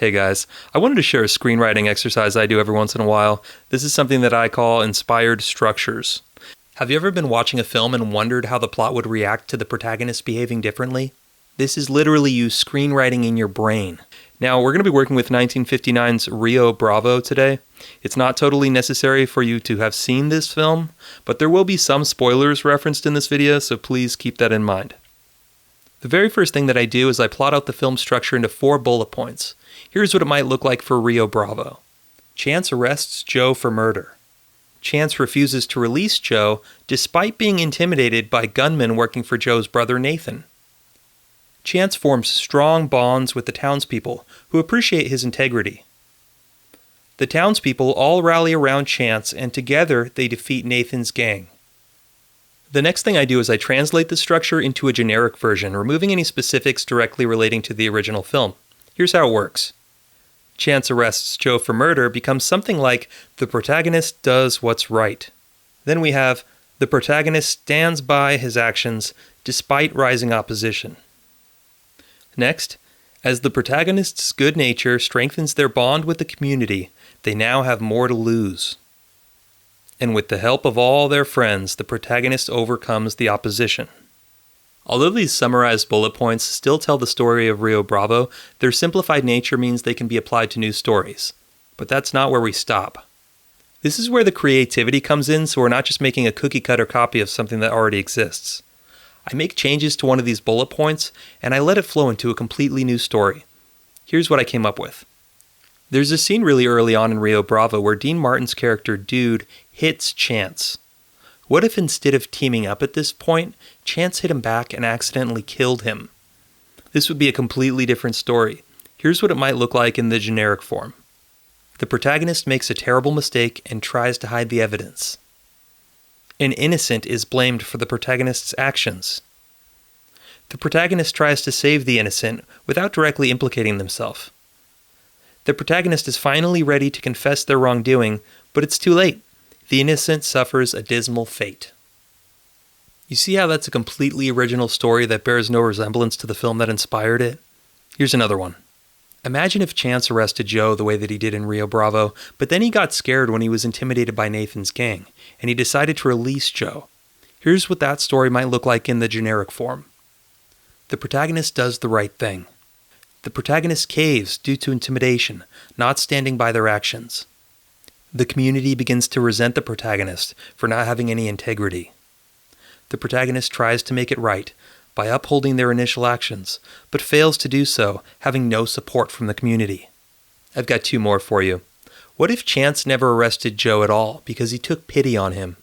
Hey guys, I wanted to share a screenwriting exercise I do every once in a while. This is something that I call inspired structures. Have you ever been watching a film and wondered how the plot would react to the protagonist behaving differently? This is literally you screenwriting in your brain. Now, we're going to be working with 1959's Rio Bravo today. It's not totally necessary for you to have seen this film, but there will be some spoilers referenced in this video, so please keep that in mind. The very first thing that I do is I plot out the film structure into 4 bullet points. Here's what it might look like for Rio Bravo. Chance arrests Joe for murder. Chance refuses to release Joe despite being intimidated by gunmen working for Joe's brother Nathan. Chance forms strong bonds with the townspeople, who appreciate his integrity. The townspeople all rally around Chance, and together they defeat Nathan's gang. The next thing I do is I translate the structure into a generic version, removing any specifics directly relating to the original film. Here's how it works. Chance arrests Joe for murder becomes something like, the protagonist does what's right. Then we have, the protagonist stands by his actions despite rising opposition. Next, as the protagonist's good nature strengthens their bond with the community, they now have more to lose. And with the help of all their friends, the protagonist overcomes the opposition. Although these summarized bullet points still tell the story of Rio Bravo, their simplified nature means they can be applied to new stories. But that's not where we stop. This is where the creativity comes in, so we're not just making a cookie-cutter copy of something that already exists. I make changes to one of these bullet points, and I let it flow into a completely new story. Here's what I came up with. There's a scene really early on in Rio Bravo where Dean Martin's character, Dude, hits Chance. What if instead of teaming up at this point, Chance hit him back and accidentally killed him? This would be a completely different story. Here's what it might look like in the generic form. The protagonist makes a terrible mistake and tries to hide the evidence. An innocent is blamed for the protagonist's actions. The protagonist tries to save the innocent without directly implicating themselves. The protagonist is finally ready to confess their wrongdoing, but it's too late. The innocent suffers a dismal fate. You see how that's a completely original story that bears no resemblance to the film that inspired it? Here's another one. Imagine if Chance arrested Joe the way that he did in Rio Bravo, but then he got scared when he was intimidated by Nathan's gang, and he decided to release Joe. Here's what that story might look like in the generic form. The protagonist does the right thing. The protagonist caves due to intimidation, not standing by their actions. The community begins to resent the protagonist for not having any integrity. The protagonist tries to make it right by upholding their initial actions, but fails to do so, having no support from the community. I've got 2 more for you. What if Chance never arrested Joe at all because he took pity on him?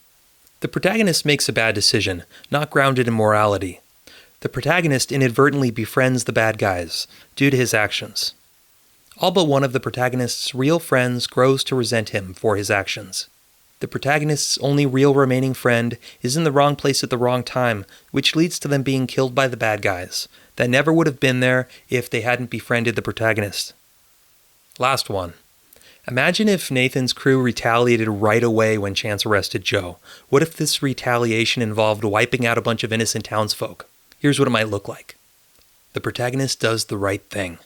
The protagonist makes a bad decision, not grounded in morality. The protagonist inadvertently befriends the bad guys due to his actions. All but one of the protagonist's real friends grows to resent him for his actions. The protagonist's only real remaining friend is in the wrong place at the wrong time, which leads to them being killed by the bad guys, that never would have been there if they hadn't befriended the protagonist. Last one. Imagine if Nathan's crew retaliated right away when Chance arrested Joe. What if this retaliation involved wiping out a bunch of innocent townsfolk? Here's what it might look like. The protagonist does the right thing.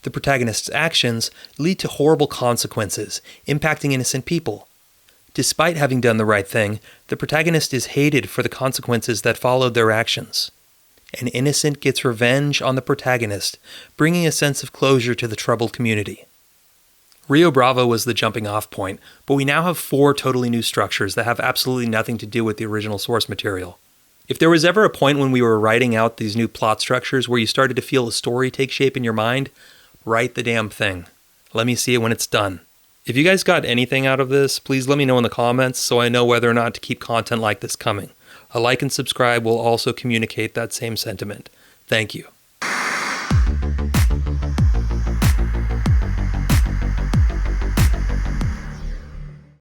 The protagonist's actions lead to horrible consequences, impacting innocent people. Despite having done the right thing, the protagonist is hated for the consequences that followed their actions. An innocent gets revenge on the protagonist, bringing a sense of closure to the troubled community. Rio Bravo was the jumping off point, but we now have 4 totally new structures that have absolutely nothing to do with the original source material. If there was ever a point when we were writing out these new plot structures where you started to feel a story take shape in your mind, write the damn thing. Let me see it when it's done. If you guys got anything out of this, please let me know in the comments so I know whether or not to keep content like this coming. A like and subscribe will also communicate that same sentiment. Thank you.